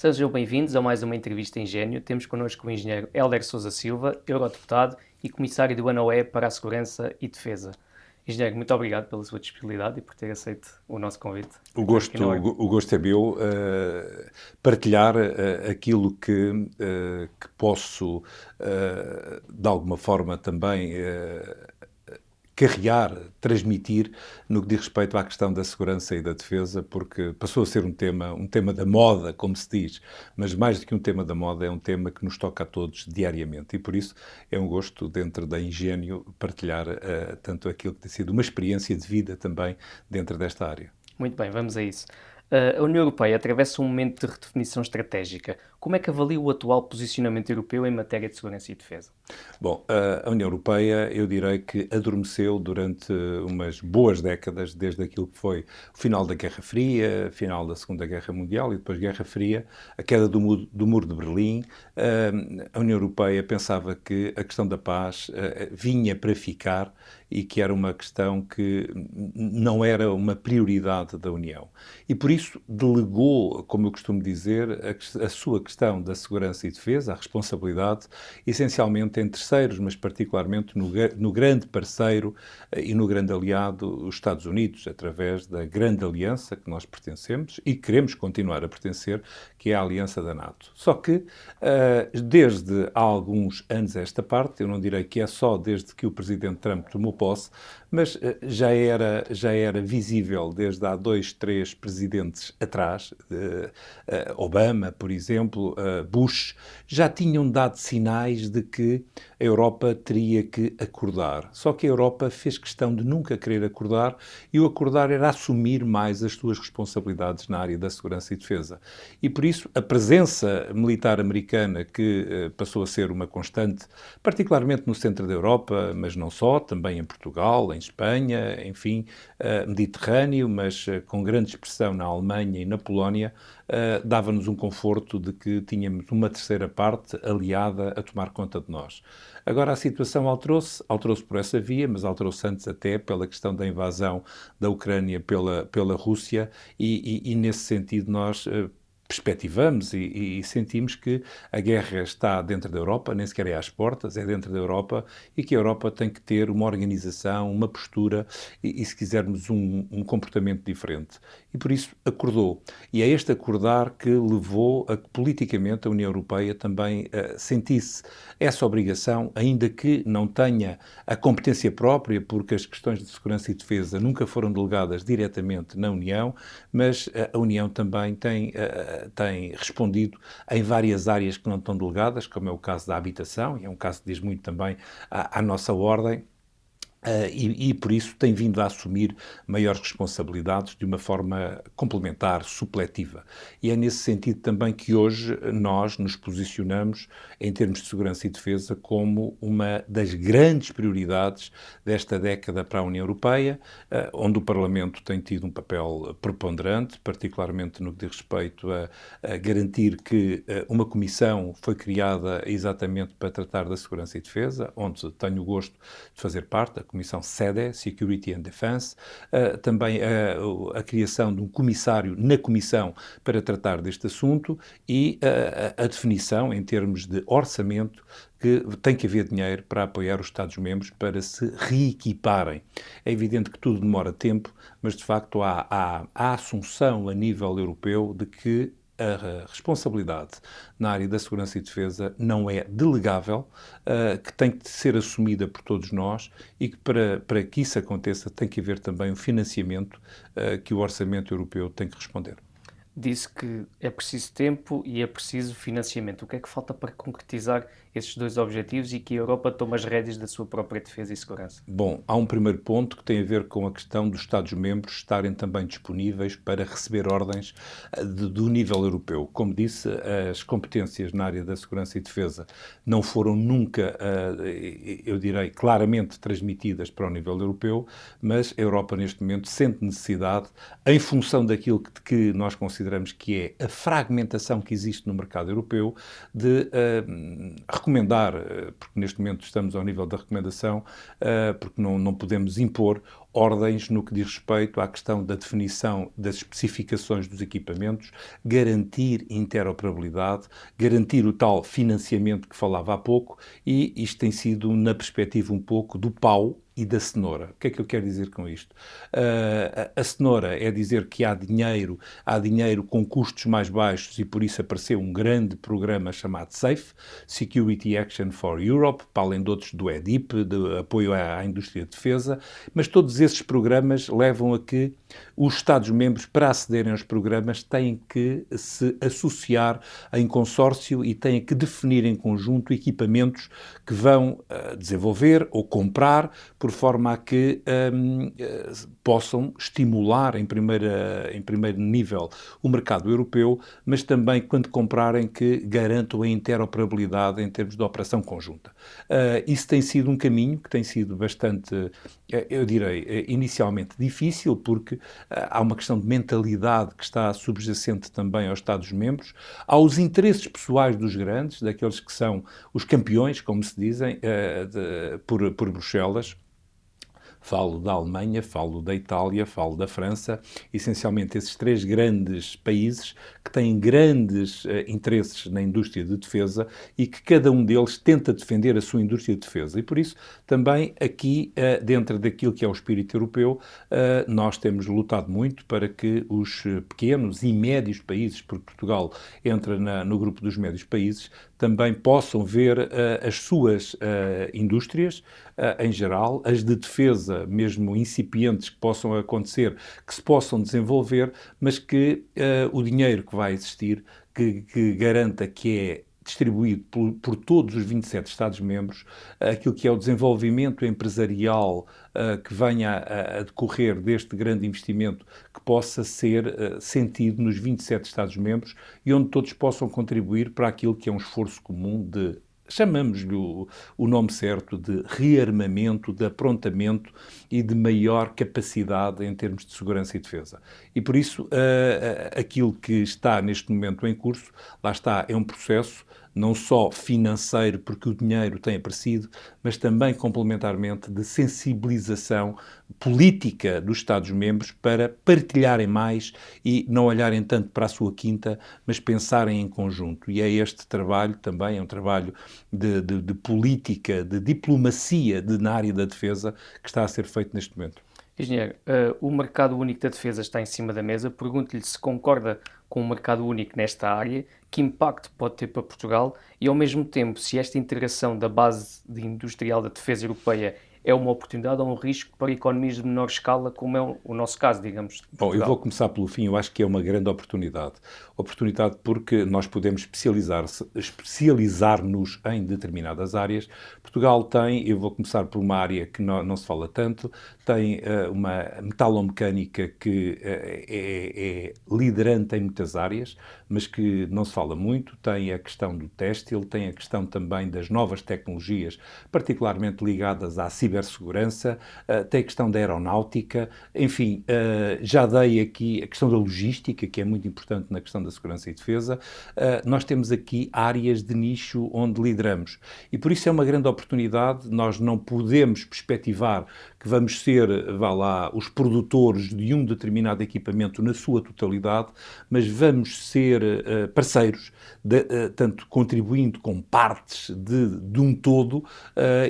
Sejam bem-vindos a mais uma entrevista em Gênio. Temos connosco o engenheiro Hélder Sousa Silva, eurodeputado e comissário do ANOE para a Segurança e Defesa. Engenheiro, muito obrigado pela sua disponibilidade e por ter aceito o nosso convite O para estar aqui gosto, na Ordem. o gosto é meu partilhar aquilo que posso, de alguma forma, também carregar, transmitir no que diz respeito à questão da segurança e da defesa, porque passou a ser um tema da moda, como se diz, mas mais do que um tema da moda, é um tema que nos toca a todos diariamente e por isso é um gosto, dentro da Ingênio, partilhar tanto aquilo que tem sido uma experiência de vida também dentro desta área. Muito bem, vamos a isso. A União Europeia atravessa um momento de redefinição estratégica. Como é que avalia o atual posicionamento europeu em matéria de segurança e defesa? Bom, a União Europeia, eu direi que adormeceu durante umas boas décadas, desde aquilo que foi o final da Guerra Fria, final da Segunda Guerra Mundial e depois Guerra Fria, a queda do Muro de Berlim. A União Europeia pensava que a questão da paz vinha para ficar e que era uma questão que não era uma prioridade da União. E por isso delegou, como eu costumo dizer, a sua questão da segurança e defesa, a responsabilidade, essencialmente em terceiros, mas particularmente no grande parceiro e no grande aliado, os Estados Unidos, através da grande aliança que nós pertencemos e queremos continuar a pertencer, que é a aliança da NATO. Só que, desde há alguns anos esta parte, eu não direi que é só desde que o presidente Trump tomou posse, mas já era visível desde há 2, 3 presidentes atrás, Obama, por exemplo, Bush, já tinham dado sinais de que a Europa teria que acordar. Só que a Europa fez questão de nunca querer acordar e o acordar era assumir mais as suas responsabilidades na área da segurança e defesa. E por isso a presença militar americana, que passou a ser uma constante, particularmente no centro da Europa, mas não só, também em Portugal, em Espanha, enfim, Mediterrâneo, mas com grande expressão na Alemanha e na Polónia, dava-nos um conforto de que tínhamos uma terceira parte aliada a tomar conta de nós. Agora a situação alterou-se por essa via, mas alterou-se antes até pela questão da invasão da Ucrânia pela Rússia e nesse sentido nós perspectivamos e sentimos que a guerra está dentro da Europa, nem sequer é às portas, é dentro da Europa e que a Europa tem que ter uma organização, uma postura e se quisermos, um comportamento diferente. E por isso acordou. E é este acordar que levou a que politicamente a União Europeia também sentisse essa obrigação, ainda que não tenha a competência própria, porque as questões de segurança e defesa nunca foram delegadas diretamente na União, mas a União também tem respondido em várias áreas que não estão delegadas, como é o caso da habitação, e é um caso que diz muito também à nossa ordem. E por isso tem vindo a assumir maiores responsabilidades de uma forma complementar, supletiva. E é nesse sentido também que hoje nós nos posicionamos, em termos de segurança e defesa, como uma das grandes prioridades desta década para a União Europeia, onde o Parlamento tem tido um papel preponderante, particularmente no que diz respeito a garantir que uma comissão foi criada exatamente para tratar da segurança e defesa, onde tenho o gosto de fazer parte, a Comissão SEDE, Security and Defense, também a criação de um comissário na Comissão para tratar deste assunto e a definição, em termos de orçamento, que tem que haver dinheiro para apoiar os Estados-membros para se reequiparem. É evidente que tudo demora tempo, mas de facto há a assunção a nível europeu de que a responsabilidade na área da segurança e defesa não é delegável, que tem que ser assumida por todos nós e que para que isso aconteça tem que haver também um financiamento que o orçamento europeu tem que responder. Disse que é preciso tempo e é preciso financiamento. O que é que falta para concretizar esses dois objetivos e que a Europa tome as rédeas da sua própria defesa e segurança? Bom, há um primeiro ponto que tem a ver com a questão dos Estados-membros estarem também disponíveis para receber ordens do nível europeu. Como disse, as competências na área da segurança e defesa não foram nunca, eu direi, claramente transmitidas para o nível europeu, mas a Europa neste momento sente necessidade, em função daquilo que nós consideramos que é a fragmentação que existe no mercado europeu, de recomendar, porque neste momento estamos ao nível da recomendação, porque não podemos impor ordens no que diz respeito à questão da definição das especificações dos equipamentos, garantir interoperabilidade, garantir o tal financiamento que falava há pouco, e isto tem sido na perspectiva um pouco do pau e da cenoura. O que é que eu quero dizer com isto? A cenoura é dizer que há dinheiro com custos mais baixos, e por isso apareceu um grande programa chamado SAFE, Security Action for Europe, para além de outros do EDIP, de apoio à indústria de defesa, mas todos esses programas levam a que os Estados-membros, para acederem aos programas, têm que se associar em consórcio e têm que definir em conjunto equipamentos que vão desenvolver ou comprar, por forma a que possam estimular em primeiro nível o mercado europeu, mas também, quando comprarem, que garantam a interoperabilidade em termos de operação conjunta. Isso tem sido um caminho que tem sido bastante, eu direi, inicialmente difícil, porque há uma questão de mentalidade que está subjacente também aos Estados-membros, aos interesses pessoais dos grandes, daqueles que são os campeões, como se dizem, por Bruxelas. Falo da Alemanha, falo da Itália, falo da França, essencialmente esses três grandes países que têm grandes interesses na indústria de defesa e que cada um deles tenta defender a sua indústria de defesa. E por isso, também aqui, dentro daquilo que é o espírito europeu, nós temos lutado muito para que os pequenos e médios países, porque Portugal entra no grupo dos médios países, também possam ver as suas indústrias, em geral, as de defesa, mesmo incipientes que possam acontecer, que se possam desenvolver, mas que o dinheiro que vai existir, que garanta que é distribuído por todos os 27 Estados-membros, aquilo que é o desenvolvimento empresarial que venha a decorrer deste grande investimento, que possa ser sentido nos 27 Estados-membros e onde todos possam contribuir para aquilo que é um esforço comum de, chamamos-lhe o nome certo, de rearmamento, de aprontamento e de maior capacidade em termos de segurança e defesa. E por isso, aquilo que está neste momento em curso, lá está, é um processo não só financeiro, porque o dinheiro tem aparecido, mas também complementarmente de sensibilização política dos Estados-membros para partilharem mais e não olharem tanto para a sua quinta, mas pensarem em conjunto. E é este trabalho também, é um trabalho de política, de diplomacia na área da defesa que está a ser feito neste momento. Engenheiro, o mercado único da defesa está em cima da mesa. Pergunto-lhe se concorda com o mercado único nesta área, que impacto pode ter para Portugal e, ao mesmo tempo, se esta integração da base industrial da defesa europeia é uma oportunidade ou um risco para economias de menor escala, como é o nosso caso, digamos. Bom, eu vou começar pelo fim. Eu acho que é uma grande oportunidade. Oportunidade porque nós podemos especializar-nos em determinadas áreas. Portugal tem, eu vou começar por uma área que não se fala tanto, tem uma metalomecânica que é liderante em muitas áreas, mas que não se fala muito. Tem a questão do têxtil, tem a questão também das novas tecnologias, particularmente ligadas à cibersegurança, tem a questão da aeronáutica, enfim, já dei aqui a questão da logística, que é muito importante na questão da segurança e defesa. Nós temos aqui áreas de nicho onde lideramos e por isso é uma grande oportunidade. Nós não podemos perspectivar que vamos ser, os produtores de um determinado equipamento na sua totalidade, mas vamos ser parceiros, tanto contribuindo com partes de um todo,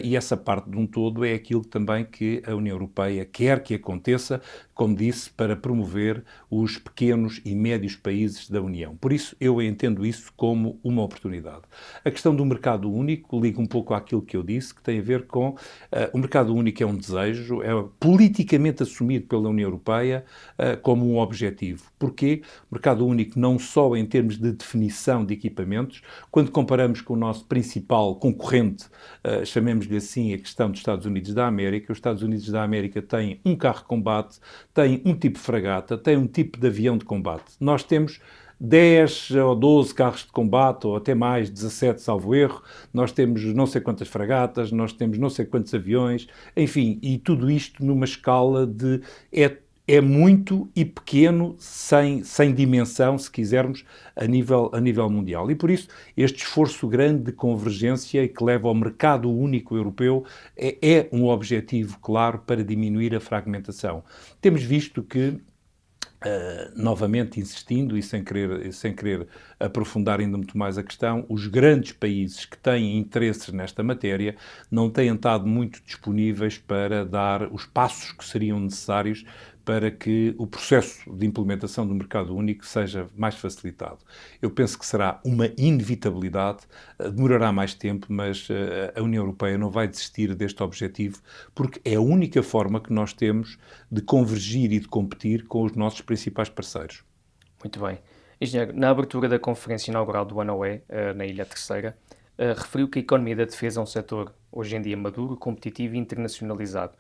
e essa parte de um todo é aquilo também que a União Europeia quer que aconteça, como disse, para promover os pequenos e médios países da União. Por isso, eu entendo isso como uma oportunidade. A questão do mercado único liga um pouco àquilo que eu disse, que tem a ver com o mercado único é um desejo, é politicamente assumido pela União Europeia como um objetivo. Porquê? O mercado único não só em termos de definição de equipamentos, quando comparamos com o nosso principal concorrente, chamemos-lhe assim, a questão dos Estados Unidos da América. Os Estados Unidos da América têm um carro de combate, têm um tipo de fragata, têm um tipo de avião de combate. Nós temos 10 ou 12 carros de combate, ou até mais, 17, salvo erro. Nós temos não sei quantas fragatas, nós temos não sei quantos aviões, enfim, e tudo isto numa escala de... é muito e pequeno, sem dimensão, se quisermos, a nível mundial. E por isso, este esforço grande de convergência e que leva ao mercado único europeu é um objetivo claro para diminuir a fragmentação. Temos visto que novamente insistindo e sem querer aprofundar ainda muito mais a questão, os grandes países que têm interesses nesta matéria não têm estado muito disponíveis para dar os passos que seriam necessários para que o processo de implementação do mercado único seja mais facilitado. Eu penso que será uma inevitabilidade, demorará mais tempo, mas a União Europeia não vai desistir deste objetivo, porque é a única forma que nós temos de convergir e de competir com os nossos principais parceiros. Muito bem. Engenheiro, na abertura da conferência inaugural do Ano UE, na Ilha Terceira, referiu que a economia da defesa é um setor hoje em dia maduro, competitivo e internacionalizado.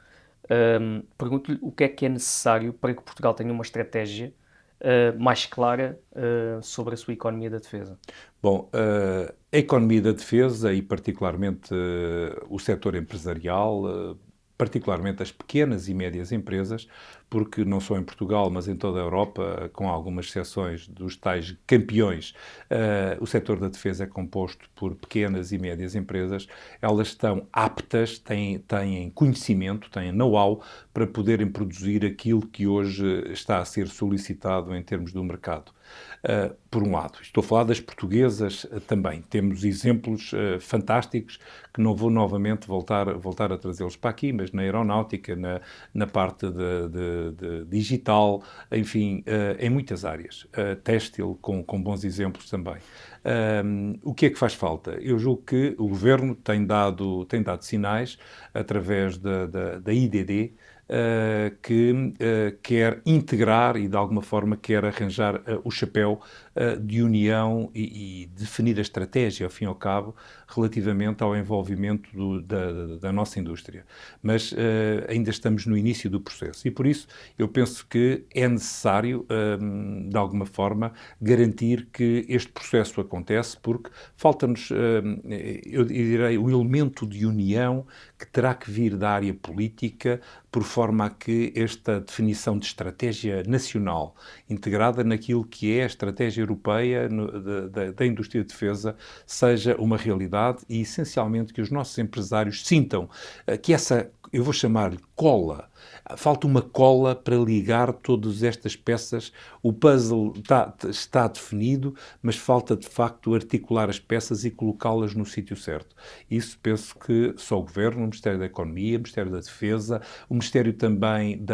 Pergunto-lhe o que é necessário para que Portugal tenha uma estratégia mais clara sobre a sua economia da defesa. Bom, a economia da defesa e particularmente o setor empresarial, particularmente as pequenas e médias empresas, porque não só em Portugal, mas em toda a Europa, com algumas exceções dos tais campeões, o setor da defesa é composto por pequenas e médias empresas. Elas estão aptas, têm conhecimento, têm know-how para poderem produzir aquilo que hoje está a ser solicitado em termos do mercado. Por um lado, estou a falar das portuguesas também. Temos exemplos fantásticos que não vou novamente voltar a trazê-los para aqui, mas na aeronáutica, na parte de digital, enfim, em muitas áreas. Têxtil, com bons exemplos também. O que é que faz falta? Eu julgo que o Governo tem dado sinais, através da IDD, que quer integrar e, de alguma forma, quer arranjar o chapéu de união e definir a estratégia, ao fim e ao cabo, relativamente ao envolvimento da nossa indústria. Mas ainda estamos no início do processo e, por isso, eu penso que é necessário, de alguma forma, garantir que este processo acontece, porque falta-nos, eu direi, o elemento de união que terá que vir da área política, por forma a que esta definição de estratégia nacional, integrada naquilo que é a estratégia europeia da indústria de defesa, seja uma realidade e, essencialmente, que os nossos empresários sintam que essa, eu vou chamar-lhe cola, falta uma cola para ligar todas estas peças. O puzzle está definido, mas falta, de facto, articular as peças e colocá-las no sítio certo. Isso penso que só o Governo, o Ministério da Economia, o Ministério da Defesa, o Ministério também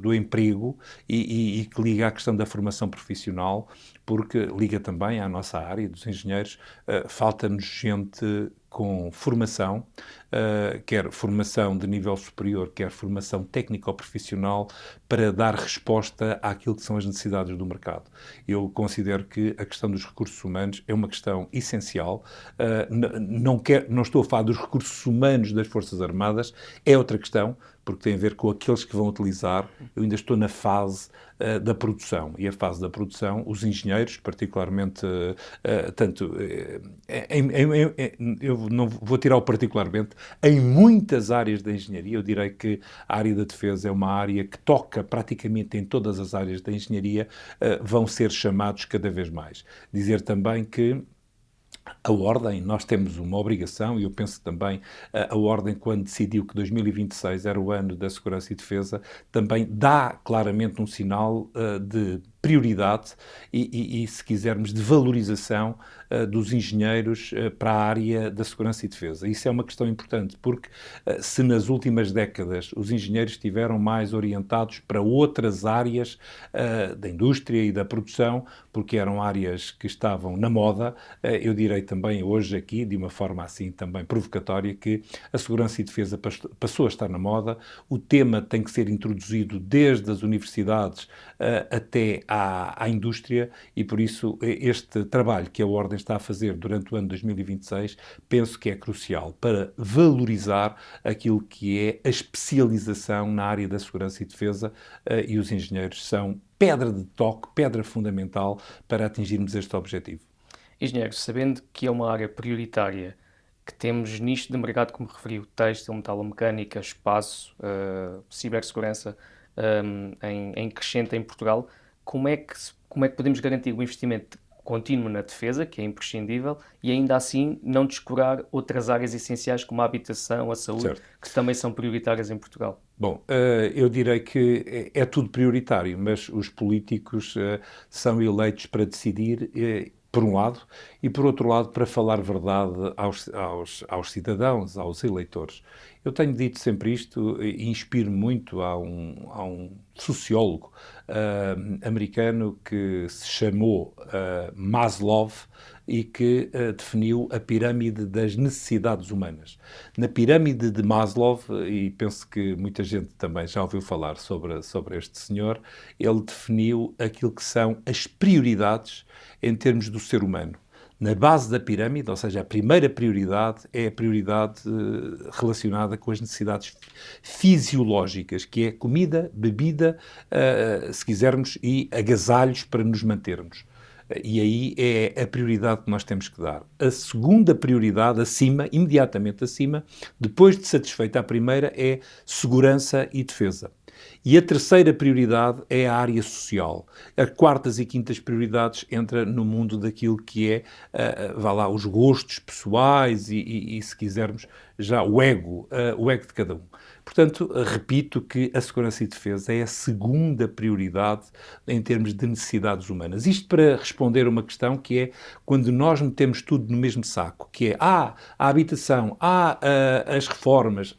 do Emprego e que liga à questão da formação profissional, porque liga também à nossa área dos engenheiros. Falta-nos gente com formação, quer formação de nível superior, quer formação técnico-profissional, para dar resposta àquilo que são as necessidades do mercado. Eu considero que a questão dos recursos humanos é uma questão essencial. Não estou a falar dos recursos humanos das Forças Armadas, é outra questão, porque tem a ver com aqueles que vão utilizar. Eu ainda estou na fase da produção, e a fase da produção, os engenheiros, particularmente, eu não vou tirar o particularmente, em muitas áreas da engenharia. Eu direi que a área da defesa é uma área que toca praticamente em todas as áreas da engenharia, vão ser chamados cada vez mais. Dizer também que a Ordem, nós temos uma obrigação, e eu penso que também a Ordem, quando decidiu que 2026 era o ano da segurança e defesa, também dá claramente um sinal de prioridade e, se quisermos, de valorização dos engenheiros para a área da segurança e defesa. Isso é uma questão importante, porque se nas últimas décadas os engenheiros estiveram mais orientados para outras áreas da indústria e da produção, porque eram áreas que estavam na moda, eu direi também hoje aqui, de uma forma assim também provocatória, que a segurança e defesa passou a estar na moda. O tema tem que ser introduzido desde as universidades até à indústria, e por isso este trabalho que a Ordem está a fazer durante o ano 2026 penso que é crucial para valorizar aquilo que é a especialização na área da segurança e defesa, e os engenheiros são pedra de toque, pedra fundamental para atingirmos este objetivo. Engenheiro, sabendo que é uma área prioritária, que temos nicho de mercado, como referiu, têxtil, metalomecânica, espaço, cibersegurança, em crescente em Portugal. Como é que podemos garantir o investimento contínuo na defesa, que é imprescindível, e ainda assim não descurar outras áreas essenciais como a habitação, a saúde, Certo. que também são prioritárias em Portugal? Bom, eu direi que é tudo prioritário, mas os políticos são eleitos para decidir, por um lado, e por outro lado, para falar verdade aos cidadãos, aos eleitores. Eu tenho dito sempre isto e inspiro muito a um sociólogo americano que se chamou Maslow e que definiu a pirâmide das necessidades humanas. Na pirâmide de Maslow, e penso que muita gente também já ouviu falar sobre este senhor, ele definiu aquilo que são as prioridades em termos do ser humano. Na base da pirâmide, ou seja, a primeira prioridade é a prioridade relacionada com as necessidades fisiológicas, que é comida, bebida, se quisermos, e agasalhos para nos mantermos. E aí é a prioridade que nós temos que dar. A segunda prioridade, acima, imediatamente acima, depois de satisfeita a primeira, é segurança e defesa. E a terceira prioridade é a área social. As quartas e quintas prioridades entra no mundo daquilo que é, vá lá, os gostos pessoais e, se quisermos, já o ego de cada um. Portanto, repito que a segurança e defesa é a segunda prioridade em termos de necessidades humanas. Isto para responder a uma questão que é quando nós metemos tudo no mesmo saco, que é a habitação, as reformas,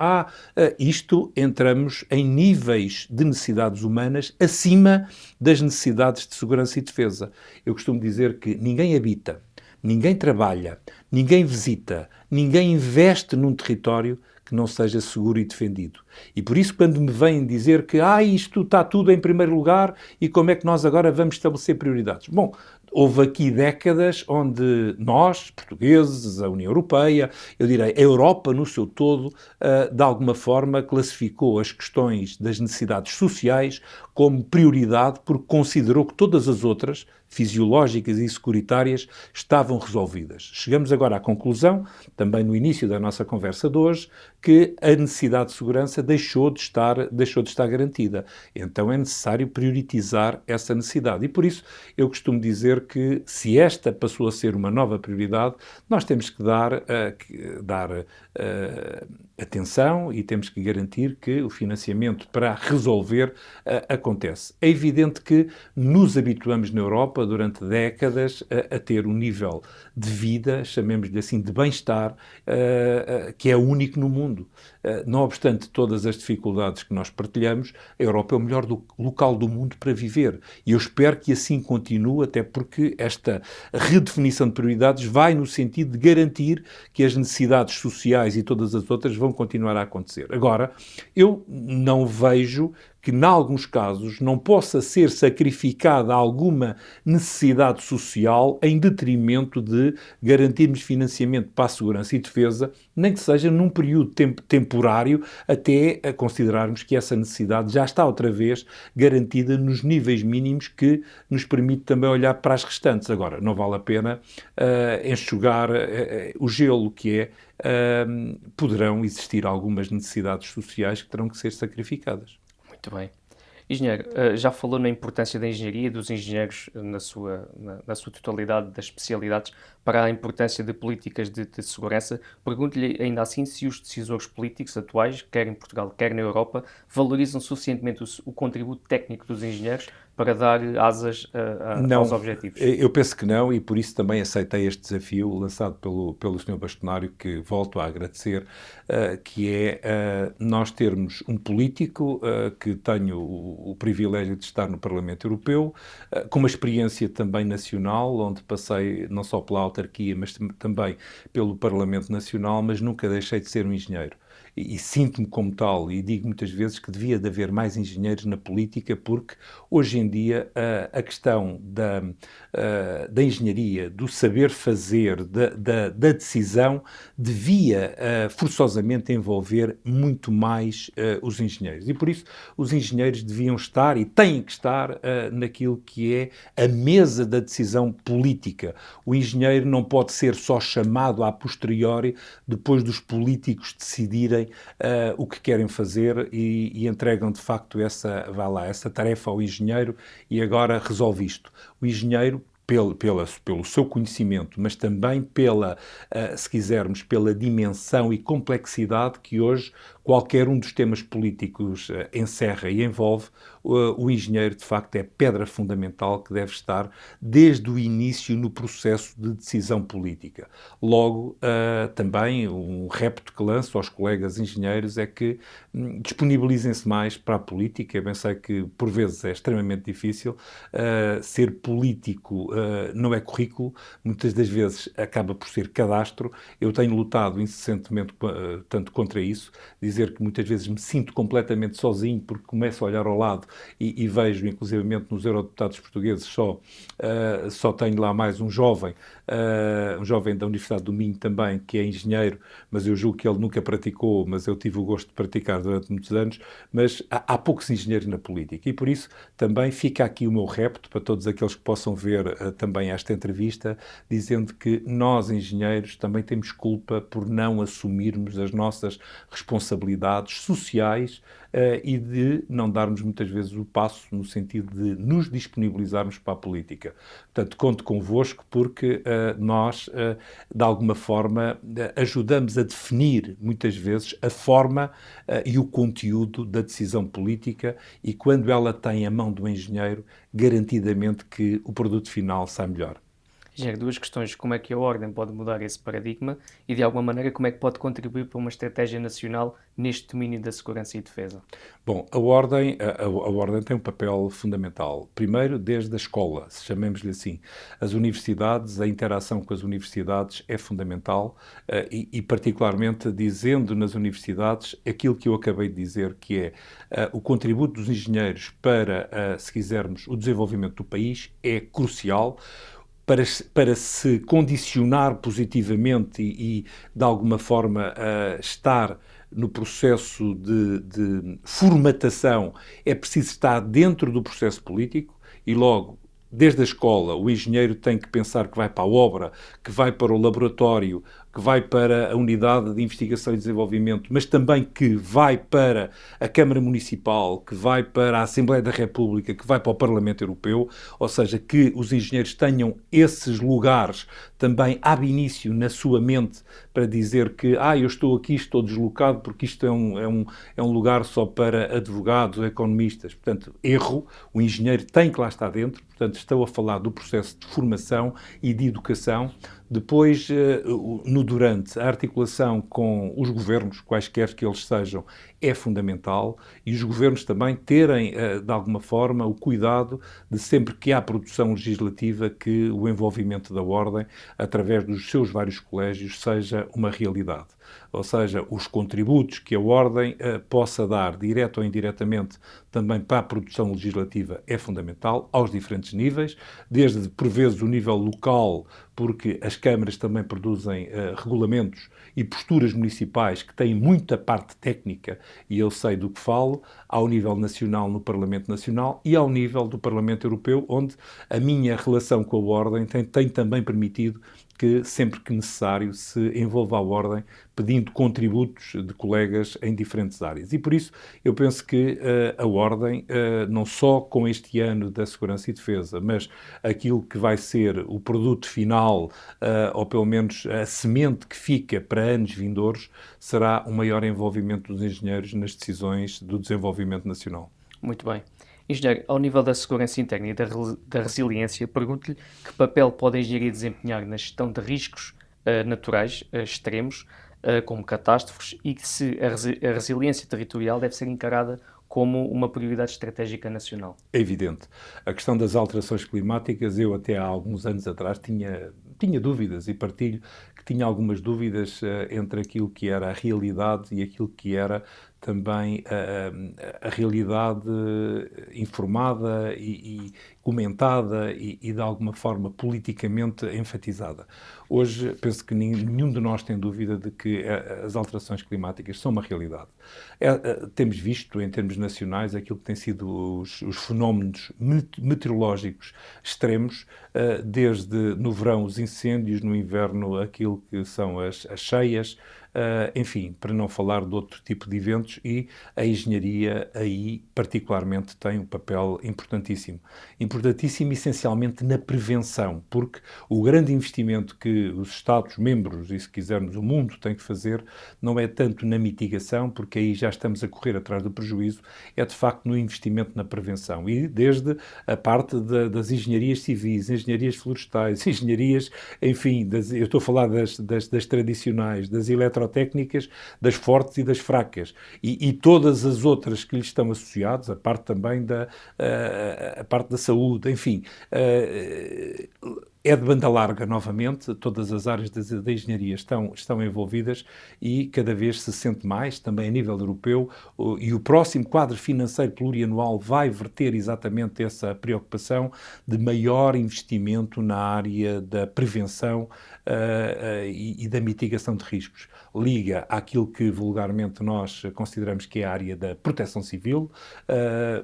isto entramos em níveis de necessidades humanas acima das necessidades de segurança e defesa. Eu costumo dizer que ninguém habita, ninguém trabalha, ninguém visita, ninguém investe num território que não seja seguro e defendido. E por isso, quando me vêm dizer que isto está tudo em primeiro lugar e como é que nós agora vamos estabelecer prioridades? Bom, houve aqui décadas onde nós, portugueses, a União Europeia, eu direi a Europa no seu todo, de alguma forma classificou as questões das necessidades sociais como prioridade porque considerou que todas as outras, fisiológicas e securitárias, estavam resolvidas. Chegamos agora à conclusão, também no início da nossa conversa de hoje, que a necessidade de segurança deixou de estar garantida. Então é necessário prioritizar essa necessidade. E por isso eu costumo dizer que se esta passou a ser uma nova prioridade, nós temos que dar atenção e temos que garantir que o financiamento para resolver acontece. É evidente que nos habituamos na Europa durante décadas a ter um nível de vida, chamemos-lhe assim, de bem-estar, que é único no mundo. Não obstante todas as dificuldades que nós partilhamos, a Europa é o melhor local do mundo para viver. E eu espero que assim continue, até porque esta redefinição de prioridades vai no sentido de garantir que as necessidades sociais e todas as outras vão continuar a acontecer. Agora, eu não vejo que, em alguns casos, não possa ser sacrificada alguma necessidade social em detrimento de garantirmos financiamento para a segurança e defesa, nem que seja num período temporário, até a considerarmos que essa necessidade já está outra vez garantida nos níveis mínimos que nos permite também olhar para as restantes. Agora, não vale a pena enxugar o gelo, que é poderão existir algumas necessidades sociais que terão que ser sacrificadas. Muito bem. Engenheiro, já falou na importância da engenharia e dos engenheiros na sua totalidade das especialidades para a importância de políticas de segurança. Pergunto-lhe ainda assim se os decisores políticos atuais, quer em Portugal, quer na Europa, valorizam suficientemente o contributo técnico dos engenheiros para dar asas aos objetivos. Eu penso que não, e por isso também aceitei este desafio lançado pelo Sr. Bastonário, que volto a agradecer, que é nós termos um político que tenho o privilégio de estar no Parlamento Europeu, com uma experiência também nacional, onde passei não só pela autarquia, mas também pelo Parlamento Nacional, mas nunca deixei de ser um engenheiro. E sinto-me como tal, e digo muitas vezes que devia de haver mais engenheiros na política, porque hoje em dia a questão da engenharia, do saber fazer, da decisão, devia forçosamente envolver muito mais os engenheiros. E por isso os engenheiros deviam estar e têm que estar naquilo que é a mesa da decisão política. O engenheiro não pode ser só chamado a posteriori, depois dos políticos decidirem decidem o que querem fazer e entregam de facto essa tarefa ao engenheiro e agora resolve isto. O engenheiro, pelo seu conhecimento, mas também se quisermos, pela dimensão e complexidade que hoje qualquer um dos temas políticos encerra e envolve, o engenheiro, de facto, é pedra fundamental que deve estar desde o início no processo de decisão política. Logo, também um repto que lanço aos colegas engenheiros é que disponibilizem-se mais para a política. Eu bem sei que, por vezes, é extremamente difícil. Ser político não é currículo, muitas das vezes acaba por ser cadastro. Eu tenho lutado incessantemente tanto contra isso, dizer que muitas vezes me sinto completamente sozinho porque começo a olhar ao lado e vejo, inclusivamente nos eurodeputados portugueses, só tenho lá mais um jovem da Universidade do Minho também, que é engenheiro, mas eu julgo que ele nunca praticou, mas eu tive o gosto de praticar durante muitos anos, mas há poucos engenheiros na política e por isso também fica aqui o meu repto para todos aqueles que possam ver também esta entrevista, dizendo que nós, engenheiros, também temos culpa por não assumirmos as nossas responsabilidades sociais e de não darmos muitas vezes o passo no sentido de nos disponibilizarmos para a política. Portanto, conto convosco porque nós, de alguma forma, ajudamos a definir, muitas vezes, a forma e o conteúdo da decisão política e quando ela tem a mão do engenheiro, garantidamente que o produto final sai melhor. Engenheiro, duas questões. Como é que a Ordem pode mudar esse paradigma e, de alguma maneira, como é que pode contribuir para uma estratégia nacional neste domínio da segurança e defesa? Bom, a Ordem tem um papel fundamental. Primeiro, desde a escola, se chamemos-lhe assim. As universidades, a interação com as universidades é fundamental e particularmente, dizendo nas universidades aquilo que eu acabei de dizer, que é o contributo dos engenheiros para, se quisermos, o desenvolvimento do país é crucial. Para se condicionar positivamente de alguma forma, estar no processo de formatação, é preciso estar dentro do processo político e logo, desde a escola, o engenheiro tem que pensar que vai para a obra, que vai para o laboratório, que vai para a unidade de investigação e desenvolvimento, mas também que vai para a Câmara Municipal, que vai para a Assembleia da República, que vai para o Parlamento Europeu, ou seja, que os engenheiros tenham esses lugares também ab início na sua mente para dizer que eu estou aqui, estou deslocado porque isto é um lugar só para advogados ou economistas. Portanto, erro, o engenheiro tem que lá estar dentro, portanto, estou a falar do processo de formação e de educação. Depois, durante, a articulação com os governos, quaisquer que eles sejam, é fundamental e os governos também terem, de alguma forma, o cuidado de sempre que há produção legislativa que o envolvimento da Ordem, através dos seus vários colégios, seja uma realidade. Ou seja, os contributos que a Ordem possa dar, direto ou indiretamente, também para a produção legislativa é fundamental, aos diferentes níveis, desde, por vezes, o nível local, porque as câmaras também produzem regulamentos e posturas municipais que têm muita parte técnica, e eu sei do que falo, ao nível nacional, no Parlamento Nacional, e ao nível do Parlamento Europeu, onde a minha relação com a Ordem tem também permitido que, sempre que necessário, se envolva a Ordem pedindo contributos de colegas em diferentes áreas. E por isso eu penso que a Ordem, não só com este ano da Segurança e Defesa, mas aquilo que vai ser o produto final, ou pelo menos a semente que fica para anos vindouros, será um maior envolvimento dos engenheiros nas decisões do desenvolvimento nacional. Muito bem. Engenheiro, ao nível da segurança interna e da resiliência, pergunto-lhe que papel pode a engenharia desempenhar na gestão de riscos naturais extremos, como catástrofes, e que se a resiliência territorial deve ser encarada como uma prioridade estratégica nacional. É evidente. A questão das alterações climáticas, eu até há alguns anos atrás tinha dúvidas e partilho que tinha algumas dúvidas entre aquilo que era a realidade e aquilo que era também a realidade informada e comentada e de alguma forma politicamente enfatizada. Hoje penso que nenhum de nós tem dúvida de que as alterações climáticas são uma realidade. Temos visto em termos nacionais aquilo que têm sido os fenómenos meteorológicos extremos, desde no verão os incêndios, no inverno aquilo que são as cheias, enfim, para não falar de outro tipo de eventos, e a engenharia aí particularmente tem um papel importantíssimo. Importantíssimo essencialmente na prevenção, porque o grande investimento que os Estados-membros, e se quisermos o mundo, tem que fazer, não é tanto na mitigação, porque aí já estamos a correr atrás do prejuízo, é de facto no investimento na prevenção. E desde a parte das engenharias civis, engenharias florestais, engenharias, enfim, eu estou a falar das tradicionais, das eletrotécnicas, das fortes e das fracas, e todas as outras que lhes estão associadas, a parte também a parte da saúde, enfim, é de banda larga, novamente, todas as áreas da engenharia estão envolvidas e cada vez se sente mais, também a nível europeu, e o próximo quadro financeiro plurianual vai verter exatamente essa preocupação de maior investimento na área da prevenção e da mitigação de riscos. Liga àquilo que vulgarmente nós consideramos que é a área da proteção civil,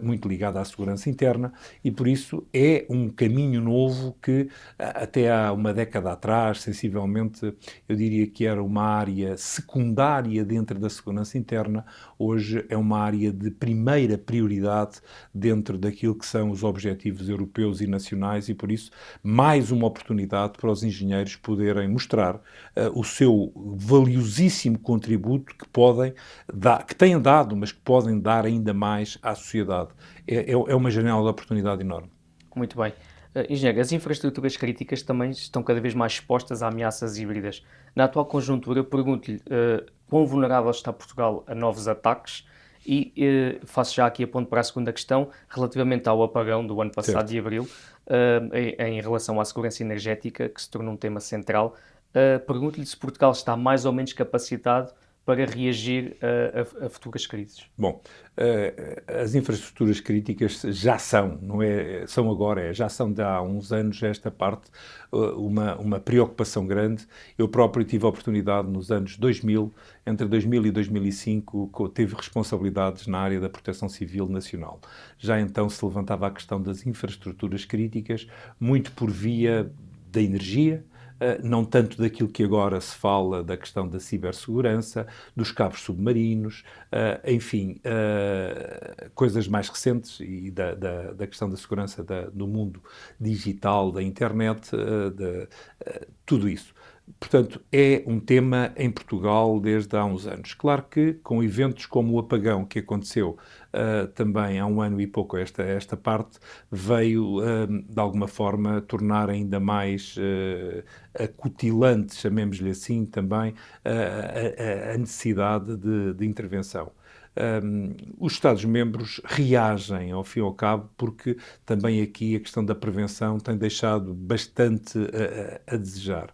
muito ligada à segurança interna, e por isso é um caminho novo que até há uma década atrás, sensivelmente, eu diria que era uma área secundária dentro da segurança interna, hoje é uma área de primeira prioridade dentro daquilo que são os objetivos europeus e nacionais, e por isso mais uma oportunidade para os engenheiros poderem mostrar o seu valiosíssimo contributo que têm dado, mas que podem dar ainda mais à sociedade. É uma janela de oportunidade enorme. Muito bem. Engenheiro, as infraestruturas críticas também estão cada vez mais expostas a ameaças híbridas. Na atual conjuntura, pergunto-lhe quão vulnerável está Portugal a novos ataques e faço já aqui a ponto para a segunda questão, relativamente ao apagão do ano passado, Certo. de abril, em relação à segurança energética, que se tornou um tema central. Pergunto-lhe se Portugal está mais ou menos capacitado para reagir a futuras crises. Bom, as infraestruturas críticas já são, não é? São agora, já são de há uns anos esta parte, uma preocupação grande. Eu próprio tive a oportunidade nos anos 2000, entre 2000 e 2005, tive responsabilidades na área da proteção civil nacional. Já então se levantava a questão das infraestruturas críticas, muito por via da energia, não tanto daquilo que agora se fala da questão da cibersegurança, dos cabos submarinos, enfim, coisas mais recentes e da questão da segurança do mundo digital, da internet, tudo isso. Portanto, é um tema em Portugal desde há uns anos. Claro que com eventos como o apagão que aconteceu também há um ano e pouco esta parte, veio de alguma forma tornar ainda mais acutilante, chamemos-lhe assim também, a necessidade de intervenção. Os Estados-membros reagem, ao fim e ao cabo, porque também aqui a questão da prevenção tem deixado bastante a desejar.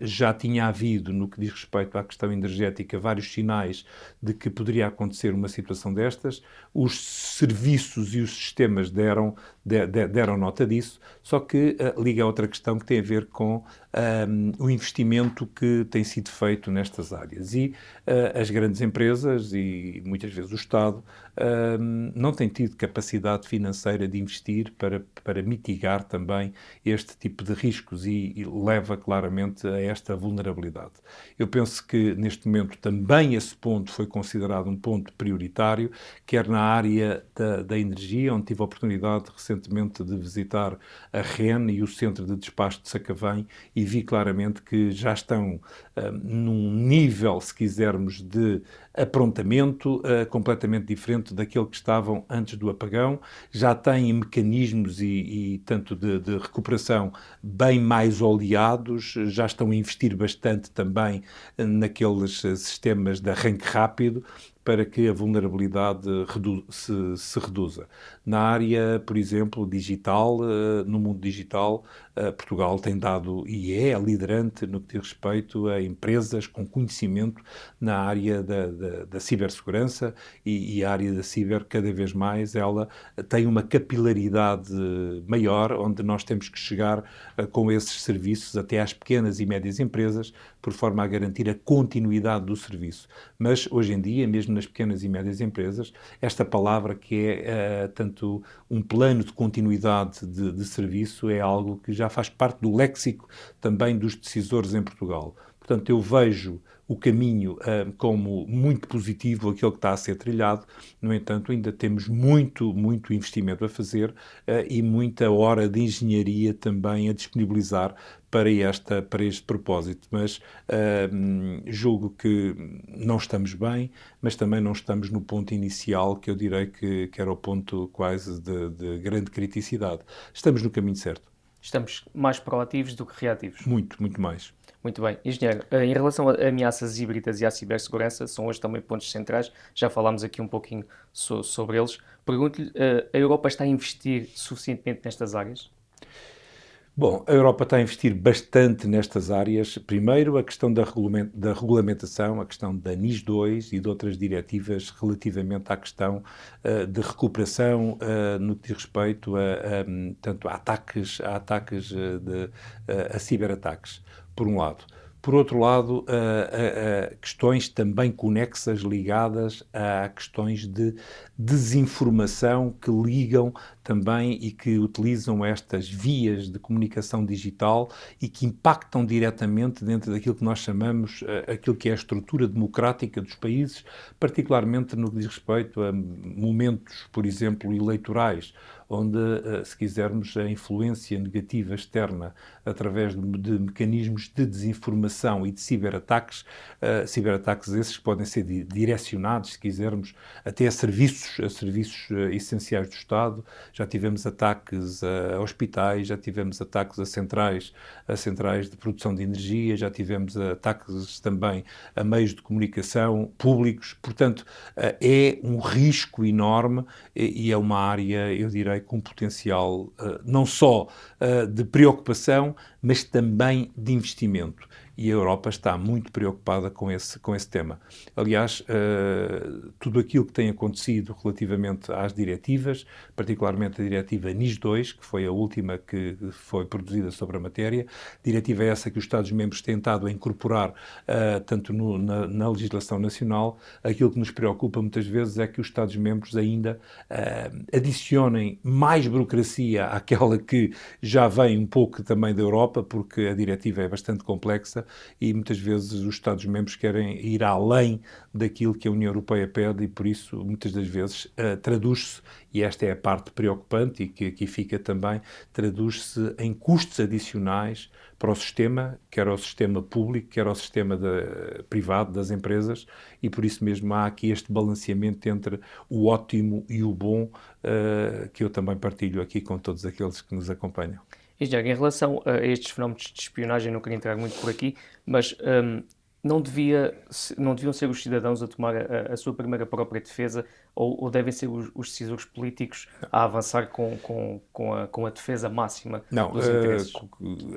Já tinha havido, no que diz respeito à questão energética, vários sinais de que poderia acontecer uma situação destas. Os serviços e os sistemas deram nota disso, só que liga a outra questão que tem a ver com o investimento que tem sido feito nestas áreas. E as grandes empresas e muitas vezes o Estado não têm tido capacidade financeira de investir para mitigar também este tipo de riscos e leva claramente a esta vulnerabilidade. Eu penso que neste momento também esse ponto foi considerado um ponto prioritário, quer na área da energia, onde tive a oportunidade recentemente de visitar a REN e o Centro de Despacho de Sacavém e vi claramente que já estão num nível, se quisermos, de aprontamento completamente diferente daquele que estavam antes do apagão, já têm mecanismos e tanto de recuperação bem mais oleados, já estão a investir bastante também naqueles sistemas de arranque rápido, para que a vulnerabilidade se reduza. Na área, por exemplo, digital, no mundo digital, Portugal tem dado e é liderante no que diz respeito a empresas com conhecimento na área da cibersegurança e a área da ciber, cada vez mais, ela tem uma capilaridade maior, onde nós temos que chegar com esses serviços até às pequenas e médias empresas, por forma a garantir a continuidade do serviço. Mas, hoje em dia, mesmo nas pequenas e médias empresas, esta palavra que é tanto um plano de continuidade de serviço é algo que já faz parte do léxico também dos decisores em Portugal. Portanto, eu vejo o caminho como muito positivo, aquele que está a ser trilhado. No entanto, ainda temos muito, muito investimento a fazer e muita hora de engenharia também a disponibilizar para este propósito. Mas julgo que não estamos bem, mas também não estamos no ponto inicial, que eu direi que era o ponto quase de grande criticidade. Estamos no caminho certo. Estamos mais proativos do que reativos. Muito, muito mais. Muito bem. Engenheiro, em relação a ameaças híbridas e à cibersegurança, são hoje também pontos centrais, já falámos aqui um pouquinho sobre eles. Pergunto-lhe, a Europa está a investir suficientemente nestas áreas? Bom, a Europa está a investir bastante nestas áreas. Primeiro, a questão da regulamentação, a questão da NIS2 e de outras diretivas relativamente à questão de recuperação no que diz respeito tanto a ataques, a ciberataques, por um lado. Por outro lado, questões também conexas ligadas a questões de desinformação que ligam também e que utilizam estas vias de comunicação digital e que impactam diretamente dentro daquilo que nós chamamos aquilo que é a estrutura democrática dos países, particularmente no que diz respeito a momentos, por exemplo, eleitorais, onde, se quisermos, a influência negativa externa através de mecanismos de desinformação e de ciberataques, ciberataques esses que podem ser direcionados, se quisermos, até a serviços essenciais do Estado. Já tivemos ataques a hospitais, já tivemos ataques a centrais de produção de energia, já tivemos ataques também a meios de comunicação públicos. Portanto, é um risco enorme e é uma área, eu direi, com potencial não só de preocupação, mas também de investimento. E a Europa está muito preocupada com esse tema. Aliás, tudo aquilo que tem acontecido relativamente às diretivas, particularmente a diretiva NIS2, que foi a última que foi produzida sobre a matéria, diretiva essa que os Estados-membros têm tentado incorporar tanto na legislação nacional. Aquilo que nos preocupa muitas vezes é que os Estados-membros ainda adicionem mais burocracia àquela que já vem um pouco também da Europa, porque a diretiva é bastante complexa e muitas vezes os Estados-membros querem ir além daquilo que a União Europeia pede e por isso muitas das vezes traduz-se, e esta é a parte preocupante e que aqui fica também, traduz-se em custos adicionais para o sistema, quer ao sistema público, quer ao sistema privado das empresas, e por isso mesmo há aqui este balanceamento entre o ótimo e o bom, que eu também partilho aqui com todos aqueles que nos acompanham. Engenheiro, em relação a estes fenómenos de espionagem, não queria entrar muito por aqui, mas não deviam ser os cidadãos a tomar a sua primeira própria defesa ou devem ser os decisores políticos a avançar com a defesa máxima dos interesses?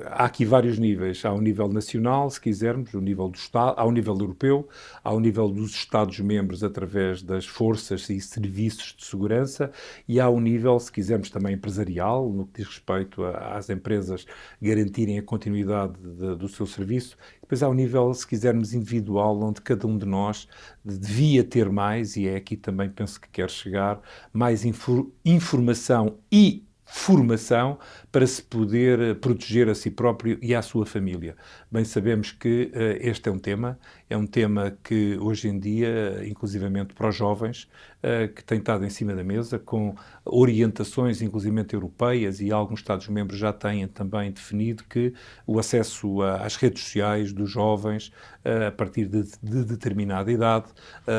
Há aqui vários níveis. Há o nível nacional, se quisermos, o nível do Estado, há o nível europeu, há o nível dos Estados-membros através das forças e serviços de segurança e há o nível, se quisermos, também empresarial, no que diz respeito às empresas garantirem a continuidade do seu serviço. Depois há o nível, se quisermos, individual, onde cada um de nós devia ter mais, e é aqui também penso que quer chegar, mais informação e formação para se poder proteger a si próprio e à sua família. Bem sabemos que este é um tema que hoje em dia, inclusivamente para os jovens, que tem estado em cima da mesa, com orientações inclusivamente europeias e alguns Estados-membros já têm também definido que o acesso às redes sociais dos jovens a partir de determinada idade,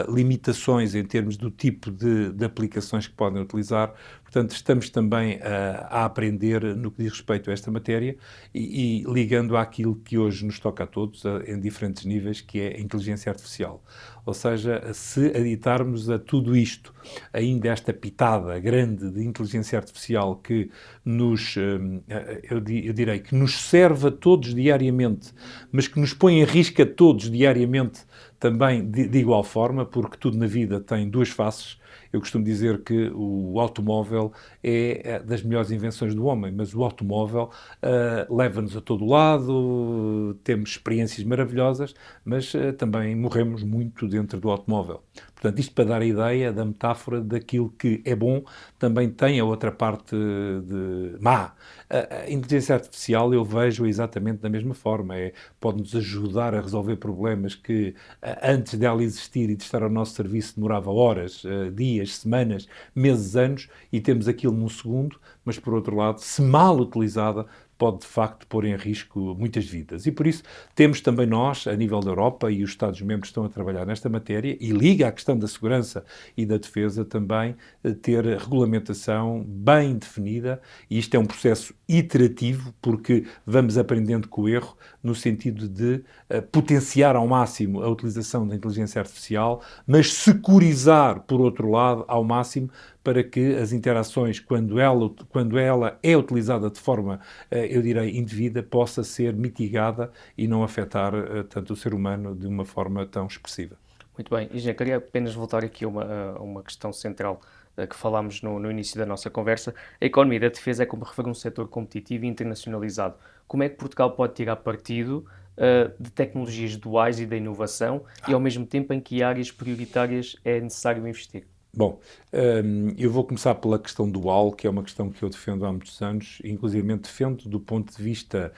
limitações em termos do tipo de aplicações que podem utilizar. Portanto, estamos também a aprender no que diz respeito a esta matéria e ligando àquilo que hoje nos toca a todos, em diferentes níveis, que é a inteligência artificial. Ou seja, se aditarmos a tudo isto, ainda esta pitada grande de inteligência artificial que eu direi, que nos serve a todos diariamente, mas que nos põe em risco a todos diariamente também de igual forma, porque tudo na vida tem duas faces. Eu costumo dizer que o automóvel é das melhores invenções do homem, mas o automóvel leva-nos a todo lado, temos experiências maravilhosas, mas também morremos muito dentro do automóvel. Portanto, isto para dar a ideia da metáfora daquilo que é bom, também tem a outra parte de má. A inteligência artificial eu vejo exatamente da mesma forma. Pode-nos ajudar a resolver problemas que antes dela existir e de estar ao nosso serviço demorava horas, dias, semanas, meses, anos, e temos aquilo num segundo, mas por outro lado, se mal utilizada, pode de facto pôr em risco muitas vidas. E por isso temos também nós, a nível da Europa, e os Estados-membros estão a trabalhar nesta matéria, e liga à questão da segurança e da defesa também, ter regulamentação bem definida, e isto é um processo iterativo, porque vamos aprendendo com o erro, no sentido de potenciar ao máximo a utilização da inteligência artificial, mas securizar, por outro lado, ao máximo, para que as interações, quando ela é utilizada de forma, eu direi, indevida, possa ser mitigada e não afetar tanto o ser humano de uma forma tão expressiva. Muito bem. E já queria apenas voltar aqui a uma questão central que falámos no início da nossa conversa. A economia da defesa é, como refere, um setor competitivo e internacionalizado. Como é que Portugal pode tirar partido de tecnologias duais e da inovação e, ao mesmo tempo, em que áreas prioritárias é necessário investir? Bom, eu vou começar pela questão dual, que é uma questão que eu defendo há muitos anos, e inclusive defendo do ponto de vista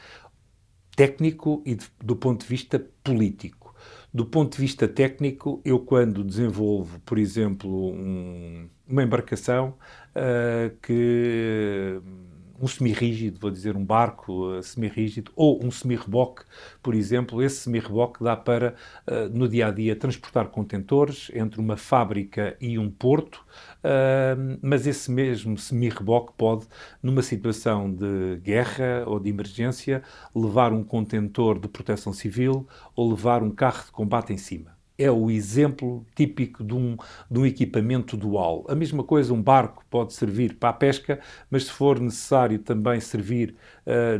técnico e do ponto de vista político. Do ponto de vista técnico, eu quando desenvolvo, por exemplo, uma embarcação um semi-rígido, vou dizer um barco semi-rígido, ou um semi-reboque, por exemplo, esse semi-reboque dá para, no dia-a-dia, transportar contentores entre uma fábrica e um porto, mas esse mesmo semi-reboque pode, numa situação de guerra ou de emergência, levar um contentor de proteção civil ou levar um carro de combate em cima. É o exemplo típico de um equipamento dual. A mesma coisa, um barco pode servir para a pesca, mas se for necessário também servir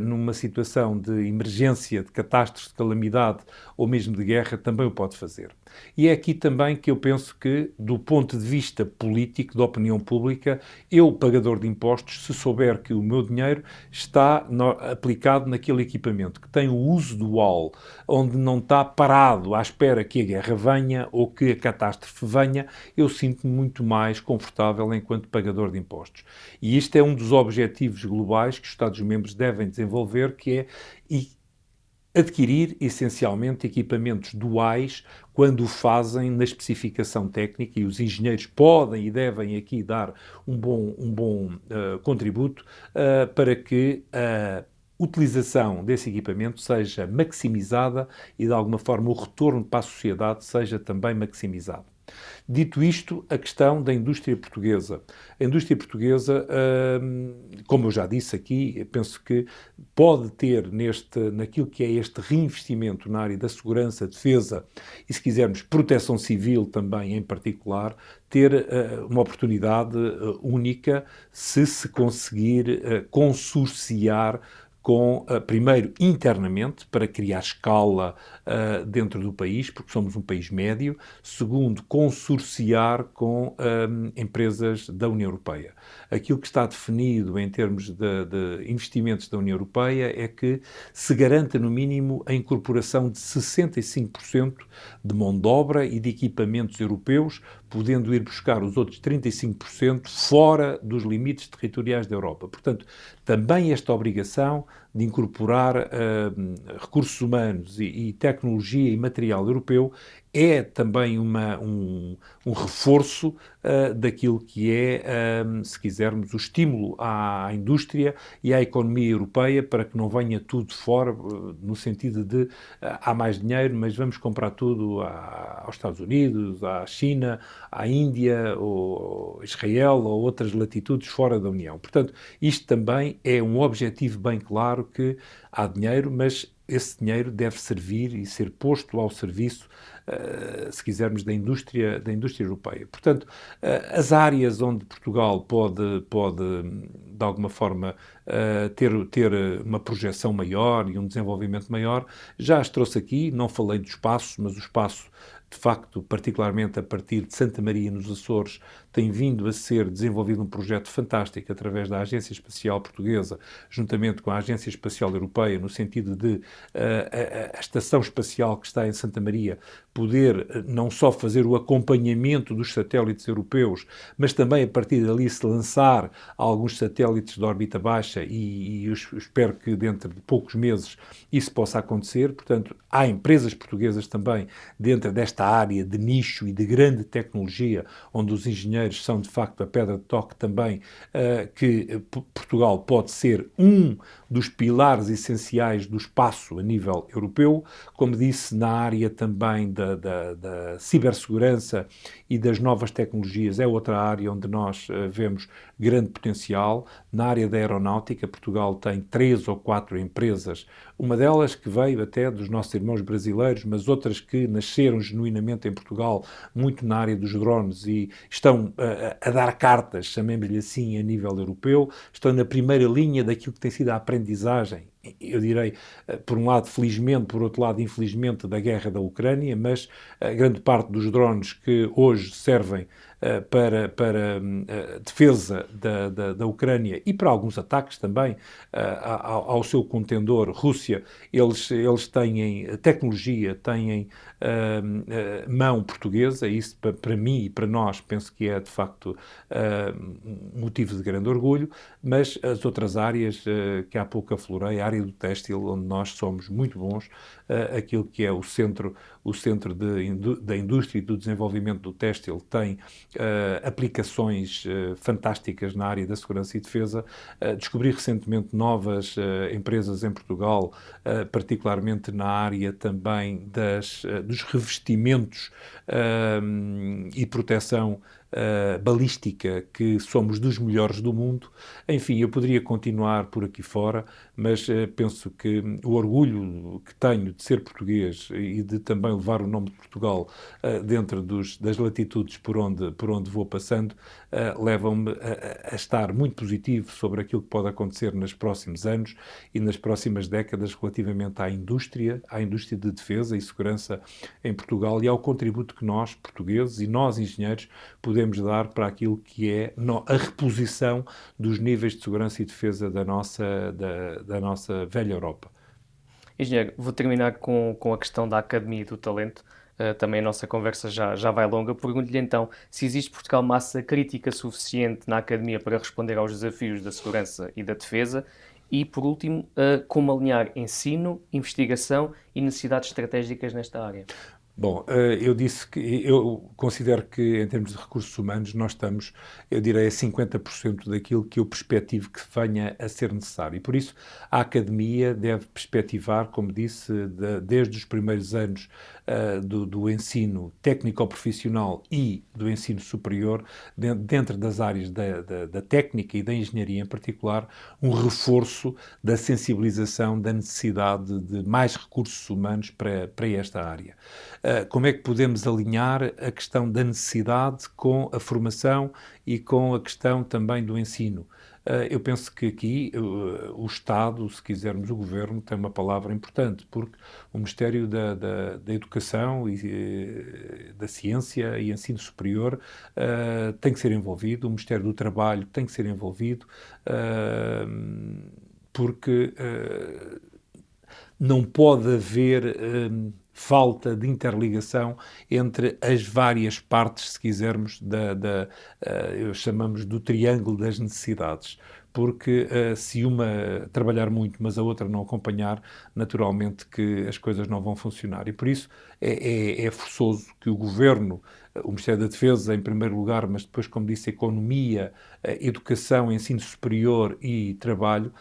numa situação de emergência, de catástrofe, de calamidade ou mesmo de guerra, também o pode fazer. E é aqui também que eu penso que, do ponto de vista político, da opinião pública, eu, pagador de impostos, se souber que o meu dinheiro está aplicado naquele equipamento, que tem o uso dual, onde não está parado à espera que a guerra venha ou que a catástrofe venha, eu sinto-me muito mais confortável enquanto pagador de impostos. E este é um dos objetivos globais que os Estados-membros devem desenvolver, que é adquirir, essencialmente, equipamentos duais quando o fazem na especificação técnica, e os engenheiros podem e devem aqui dar um bom contributo para que a utilização desse equipamento seja maximizada e, de alguma forma, o retorno para a sociedade seja também maximizado. Dito isto, a questão da indústria portuguesa. A indústria portuguesa, como eu já disse aqui, penso que pode ter naquilo que é este reinvestimento na área da segurança, defesa e, se quisermos, proteção civil também em particular, ter uma oportunidade única se conseguir consorciar primeiro internamente, para criar escala dentro do país, porque somos um país médio. Segundo, consorciar com empresas da União Europeia. Aquilo que está definido em termos de investimentos da União Europeia é que se garanta, no mínimo, a incorporação de 65% de mão de obra e de equipamentos europeus, podendo ir buscar os outros 35% fora dos limites territoriais da Europa. Portanto, também esta obrigação de incorporar recursos humanos e tecnologia e material europeu é também um reforço daquilo que é, se quisermos, o estímulo à indústria e à economia europeia, para que não venha tudo de fora, no sentido de há mais dinheiro, mas vamos comprar tudo aos Estados Unidos, à China, à Índia, ou Israel, ou outras latitudes fora da União. Portanto, isto também é um objetivo bem claro, que há dinheiro, mas esse dinheiro deve servir e ser posto ao serviço, se quisermos, da indústria europeia. Portanto, as áreas onde Portugal pode de alguma forma, ter uma projeção maior e um desenvolvimento maior, já as trouxe aqui. Não falei do espaço, mas o espaço de facto, particularmente a partir de Santa Maria, nos Açores, tem vindo a ser desenvolvido um projeto fantástico através da Agência Espacial Portuguesa, juntamente com a Agência Espacial Europeia, no sentido de a Estação Espacial que está em Santa Maria poder não só fazer o acompanhamento dos satélites europeus, mas também a partir dali se lançar alguns satélites de órbita baixa e eu espero que dentro de poucos meses isso possa acontecer. Portanto, há empresas portuguesas também dentro desta área de nicho e de grande tecnologia, onde os engenheiros são de facto a pedra de toque também, que Portugal pode ser um dos pilares essenciais do espaço a nível europeu. Como disse, na área também da cibersegurança e das novas tecnologias é outra área onde nós vemos grande potencial. Na área da aeronáutica, Portugal tem 3 ou 4 empresas, uma delas que veio até dos nossos irmãos brasileiros, mas outras que nasceram genuinamente em Portugal, muito na área dos drones e estão a dar cartas, chamemos-lhe assim, a nível europeu, estão na primeira linha daquilo que tem sido a aprendizagem, eu direi, por um lado, felizmente, por outro lado, infelizmente, da guerra da Ucrânia, mas a grande parte dos drones que hoje servem para defesa da Ucrânia e para alguns ataques também ao seu contendor Rússia, eles têm tecnologia, têm mão portuguesa, e isso para mim e para nós penso que é de facto motivo de grande orgulho, mas as outras áreas que há pouco aflorei, a área do têxtil, onde nós somos muito bons, aquilo que é o centro da indústria e do desenvolvimento do têxtil tem aplicações fantásticas na área da segurança e defesa. Descobri recentemente novas empresas em Portugal, particularmente na área também dos revestimentos e proteção balística, que somos dos melhores do mundo. Enfim, eu poderia continuar por aqui fora, mas penso que o orgulho que tenho de ser português e de também levar o nome de Portugal dentro das latitudes por onde vou passando, levam-me a estar muito positivo sobre aquilo que pode acontecer nos próximos anos e nas próximas décadas relativamente à indústria de defesa e segurança em Portugal e ao contributo que nós, portugueses, e nós, engenheiros, podemos dar para aquilo que é a reposição dos níveis de segurança e defesa da nossa velha Europa. Engenheiro, vou terminar com a questão da Academia e do Talento. Também a nossa conversa já vai longa. Pergunto-lhe então se existe Portugal massa crítica suficiente na Academia para responder aos desafios da segurança e da defesa. E, por último, como alinhar ensino, investigação e necessidades estratégicas nesta área. Bom, eu considero que, em termos de recursos humanos, nós estamos, eu direi, a 50% daquilo que eu perspectivo que venha a ser necessário. E, por isso, a Academia deve perspectivar, como disse, desde os primeiros anos do ensino técnico-profissional e do ensino superior, dentro das áreas da técnica e da engenharia em particular, um reforço da sensibilização da necessidade de mais recursos humanos para esta área. Como é que podemos alinhar a questão da necessidade com a formação e com a questão também do ensino? Eu penso que aqui o Estado, se quisermos o Governo, tem uma palavra importante, porque o Ministério da Educação e da Ciência e Ensino Superior tem que ser envolvido, o Ministério do Trabalho tem que ser envolvido, porque não pode haver falta de interligação entre as várias partes, se quisermos, chamamos do triângulo das necessidades. Porque se uma trabalhar muito, mas a outra não acompanhar, naturalmente que as coisas não vão funcionar. E por isso é forçoso que o Governo, o Ministério da Defesa em primeiro lugar, mas depois, como disse, Economia, Educação, Ensino Superior e Trabalho,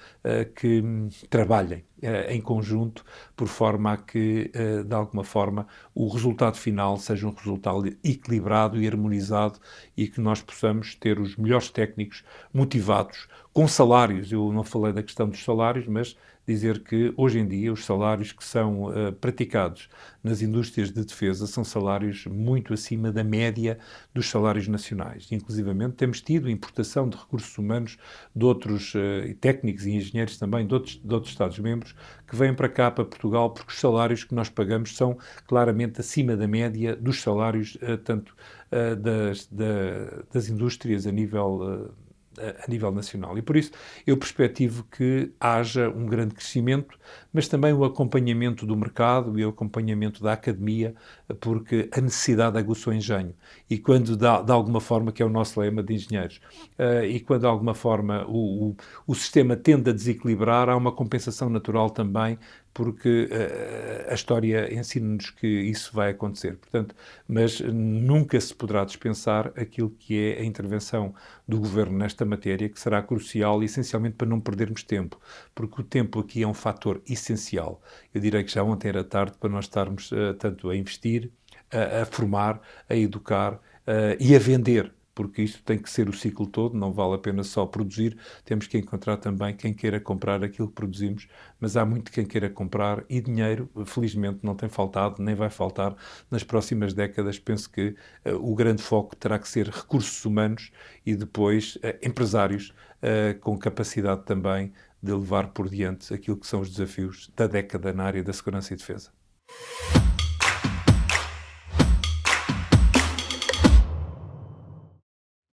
que trabalhem em conjunto, por forma a que, de alguma forma, o resultado final seja um resultado equilibrado e harmonizado e que nós possamos ter os melhores técnicos motivados, com salários. Eu não falei da questão dos salários, mas dizer que, hoje em dia, os salários que são praticados nas indústrias de defesa são salários muito acima da média dos salários nacionais. Inclusivamente, temos tido importação de recursos humanos de outros técnicos e engenheiros também de outros Estados-membros engenheiros que vêm para cá, para Portugal, porque os salários que nós pagamos são claramente acima da média dos salários, tanto das indústrias a nível nacional. E por isso eu perspectivo que haja um grande crescimento, mas também o acompanhamento do mercado e o acompanhamento da academia, porque a necessidade aguçou o engenho. E quando, de alguma forma, que é o nosso lema de engenheiros, e quando de alguma forma o sistema tende a desequilibrar, há uma compensação natural também, porque a história ensina-nos que isso vai acontecer. Portanto, mas nunca se poderá dispensar aquilo que é a intervenção do Governo nesta matéria, que será crucial, essencialmente para não perdermos tempo, porque o tempo aqui é um fator essencial. Eu direi que já ontem era tarde para nós estarmos tanto a investir, a formar, a educar e a vender, porque isto tem que ser o ciclo todo, não vale a pena só produzir, temos que encontrar também quem queira comprar aquilo que produzimos, mas há muito quem queira comprar e dinheiro, felizmente, não tem faltado, nem vai faltar nas próximas décadas. Penso que o grande foco terá que ser recursos humanos e depois empresários com capacidade também de levar por diante aquilo que são os desafios da década na área da segurança e defesa.